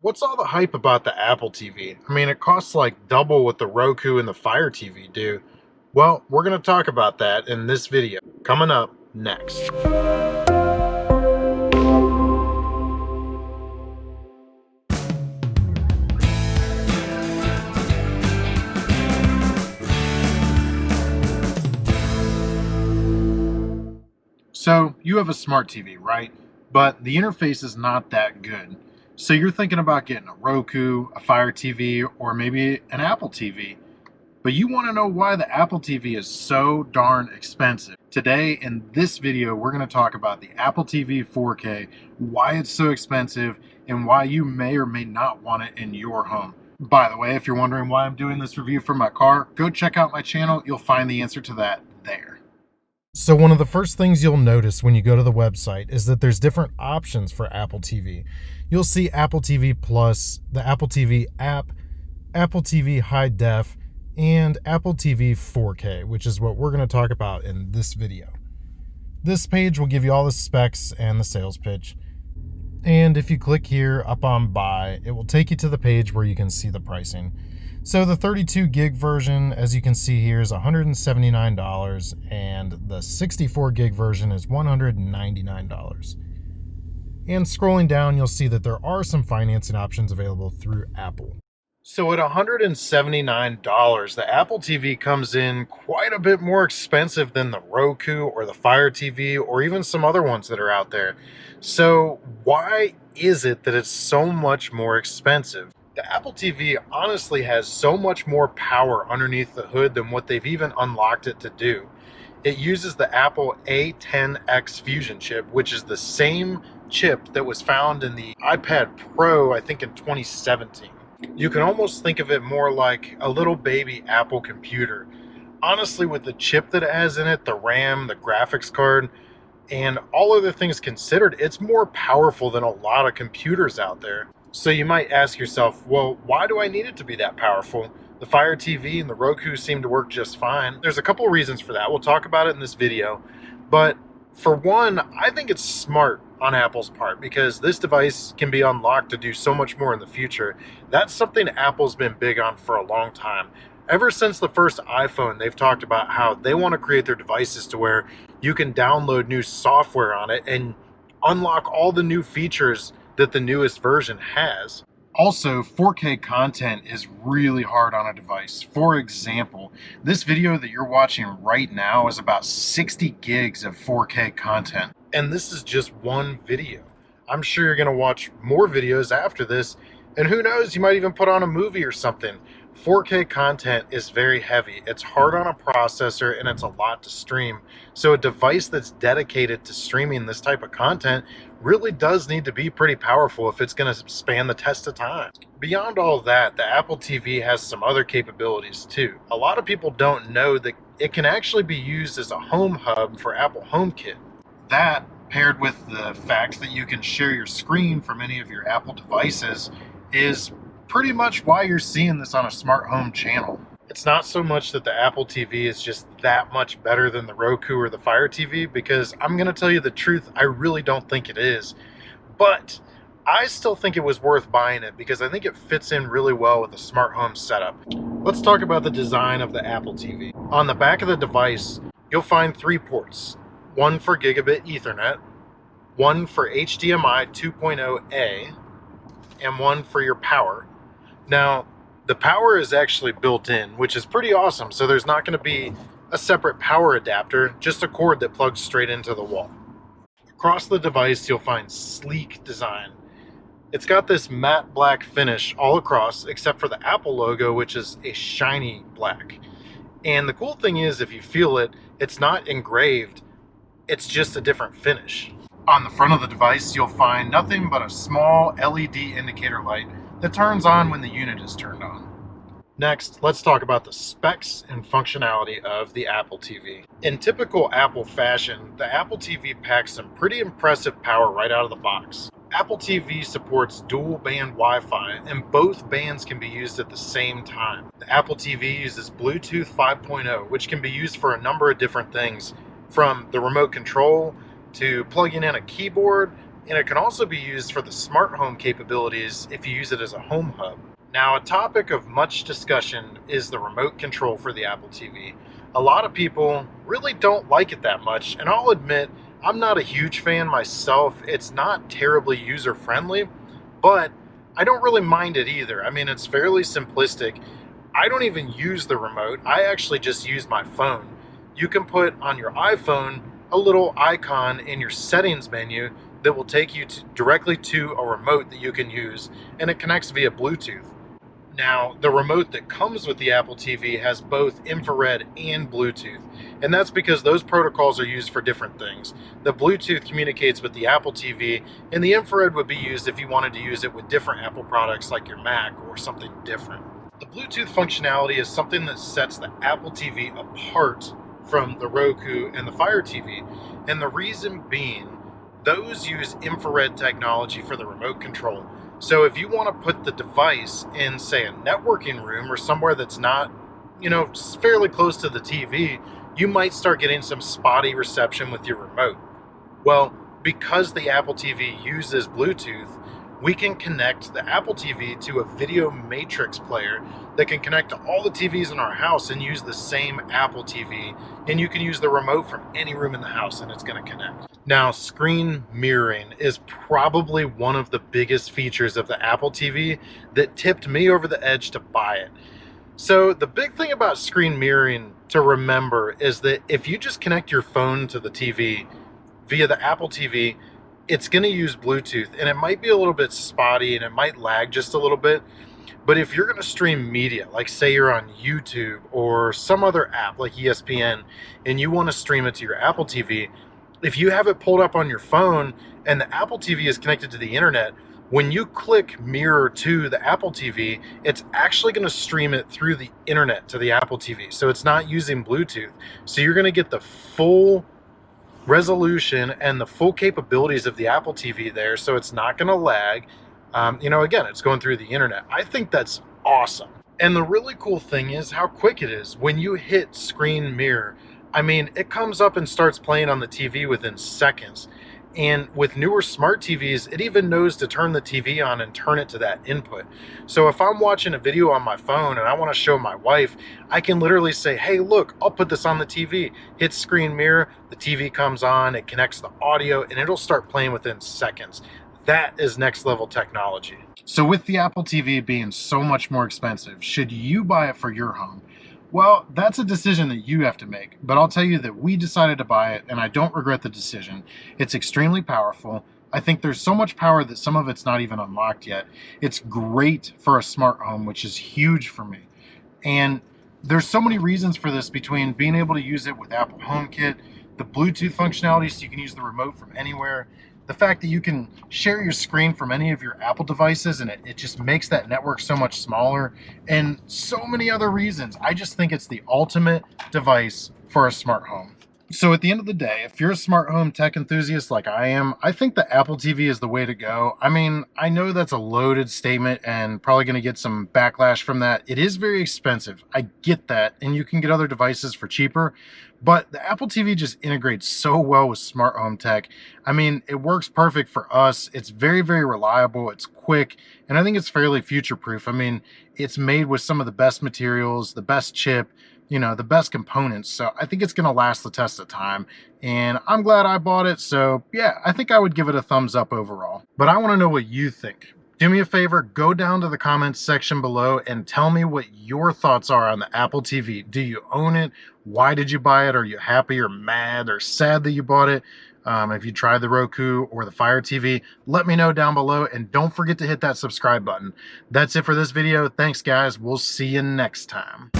What's all the hype about the Apple TV? I mean, it costs like double what the Roku and the Fire TV do. Well, we're going to talk about that in this video, coming up next. So, you have a smart TV, right? But the interface is not that good. So, you're thinking about getting a Roku, a Fire TV, or maybe an Apple TV. But you want to know why the Apple TV is so darn expensive. Today, in this video, we're going to talk about the Apple TV 4K, why it's so expensive, and why you may or may not want it in your home. By the way, if you're wondering why I'm doing this review from my car, go check out my channel. You'll find the answer to that there. So one of the first things you'll notice when you go to the website is that there's different options for Apple TV. You'll see Apple TV Plus, the Apple TV app, Apple TV High Def, and Apple TV 4K, which is what we're going to talk about in this video. This page will give you all the specs and the sales pitch. And if you click here up on buy, it will take you to the page where you can see the pricing. So the 32 gig version, as you can see here, is $179, and the 64 gig version is $199. And scrolling down, you'll see that there are some financing options available through Apple. So at $179, the Apple TV comes in quite a bit more expensive than the Roku or the Fire TV or even some other ones that are out there. So why is it that it's so much more expensive? The Apple TV honestly has so much more power underneath the hood than what they've even unlocked it to do. It uses the Apple A10X Fusion chip, which is the same chip that was found in the iPad Pro, I think in 2017. You can almost think of it more like a little baby Apple computer. Honestly, with the chip that it has in it, the RAM, the graphics card, and all other things considered, it's more powerful than a lot of computers out there. So you might ask yourself, well, why do I need it to be that powerful? The Fire TV and the Roku seem to work just fine. There's a couple of reasons for that. We'll talk about it in this video. But for one, I think it's smart on Apple's part because this device can be unlocked to do so much more in the future. That's something Apple's been big on for a long time. Ever since the first iPhone, they've talked about how they want to create their devices to where you can download new software on it and unlock all the new features that the newest version has. Also, 4K content is really hard on a device. For example, this video that you're watching right now is about 60 gigs of 4K content. And this is just one video. I'm sure you're going to watch more videos after this, and who knows, you might even put on a movie or something. 4K content is very heavy. It's hard on a processor and it's a lot to stream. So a device that's dedicated to streaming this type of content really does need to be pretty powerful if it's going to span the test of time. Beyond all that, the Apple TV has some other capabilities too. A lot of people don't know that it can actually be used as a home hub for Apple HomeKit. That, paired with the fact that you can share your screen from any of your Apple devices, is pretty much why you're seeing this on a smart home channel. It's not so much that the Apple TV is just that much better than the Roku or the Fire TV, because I'm going to tell you the truth, I really don't think it is. But I still think it was worth buying it because I think it fits in really well with a smart home setup. Let's talk about the design of the Apple TV. On the back of the device, you'll find 3 ports. One for Gigabit Ethernet, one for HDMI 2.0A, and one for your power. Now, the power is actually built in, which is pretty awesome. So there's not going to be a separate power adapter, just a cord that plugs straight into the wall. Across the device, you'll find sleek design. It's got this matte black finish all across, except for the Apple logo, which is a shiny black. And the cool thing is, if you feel it, it's not engraved. It's just a different finish. On the front of the device, you'll find nothing but a small LED indicator light that turns on when the unit is turned on. Next, let's talk about the specs and functionality of the Apple TV. In typical Apple fashion, the Apple TV packs some pretty impressive power right out of the box. Apple TV supports dual band Wi-Fi, and both bands can be used at the same time. The Apple TV uses Bluetooth 5.0, which can be used for a number of different things, from the remote control to plugging in a keyboard and it can also be used for the smart home capabilities if you use it as a home hub. Now, a topic of much discussion is the remote control for the Apple TV. A lot of people really don't like it that much, and I'll admit I'm not a huge fan myself. It's not terribly user-friendly, but I don't really mind it either. I mean, it's fairly simplistic. I don't even use the remote. I actually just use my phone. You can put on your iPhone a little icon in your settings menu that will take you directly to a remote that you can use, and it connects via Bluetooth. Now, the remote that comes with the Apple TV has both infrared and Bluetooth, and that's because those protocols are used for different things. The Bluetooth communicates with the Apple TV, and the infrared would be used if you wanted to use it with different Apple products like your Mac or something different. The Bluetooth functionality is something that sets the Apple TV apart from the Roku and the Fire TV, and the reason being, those use infrared technology for the remote control. So if you want to put the device in, say, a networking room or somewhere that's not, fairly close to the TV, you might start getting some spotty reception with your remote. Well, because the Apple TV uses Bluetooth, we can connect the Apple TV to a video matrix player that can connect to all the TVs in our house and use the same Apple TV. And you can use the remote from any room in the house and it's going to connect. Now, screen mirroring is probably one of the biggest features of the Apple TV that tipped me over the edge to buy it. So the big thing about screen mirroring to remember is that if you just connect your phone to the TV via the Apple TV, it's going to use Bluetooth, and it might be a little bit spotty and it might lag just a little bit. But if you're going to stream media, like say you're on YouTube or some other app like ESPN, and you want to stream it to your Apple TV, if you have it pulled up on your phone and the Apple TV is connected to the internet, when you click mirror to the Apple TV, it's actually going to stream it through the internet to the Apple TV. So it's not using Bluetooth. So you're going to get the full resolution and the full capabilities of the Apple TV there, so it's not going to lag. Again, it's going through the internet. I think that's awesome. And the really cool thing is how quick it is. When you hit screen mirror, I mean, it comes up and starts playing on the TV within seconds. And with newer smart TVs, it even knows to turn the TV on and turn it to that input. So if I'm watching a video on my phone and I want to show my wife, I can literally say, hey, look, I'll put this on the TV. Hit screen mirror, the TV comes on, it connects the audio, and it'll start playing within seconds. That is next level technology. So with the Apple TV being so much more expensive, should you buy it for your home? Well, that's a decision that you have to make, but I'll tell you that we decided to buy it, and I don't regret the decision. It's extremely powerful. I think there's so much power that some of it's not even unlocked yet. It's great for a smart home, which is huge for me. And there's so many reasons for this, between being able to use it with Apple HomeKit, the Bluetooth functionality so you can use the remote from anywhere, the fact that you can share your screen from any of your Apple devices and it just makes that network so much smaller, and so many other reasons. I just think it's the ultimate device for a smart home. So at the end of the day, if you're a smart home tech enthusiast like I am, I think the Apple TV is the way to go. I mean, I know that's a loaded statement and probably going to get some backlash from that. It is very expensive. I get that, and you can get other devices for cheaper, but the Apple TV just integrates so well with smart home tech. I mean, it works perfect for us. It's very, very reliable. It's quick, and I think it's fairly future-proof. I mean, it's made with some of the best materials, the best chip, the best components. So I think it's going to last the test of time, and I'm glad I bought it. So yeah, I think I would give it a thumbs up overall. But I want to know what you think. Do me a favor, go down to the comments section below and tell me what your thoughts are on the Apple TV. Do you own it? Why did you buy it? Are you happy or mad or sad that you bought it? If you tried the Roku or the Fire TV, let me know down below, and don't forget to hit that subscribe button. That's it for this video. Thanks, guys. We'll see you next time.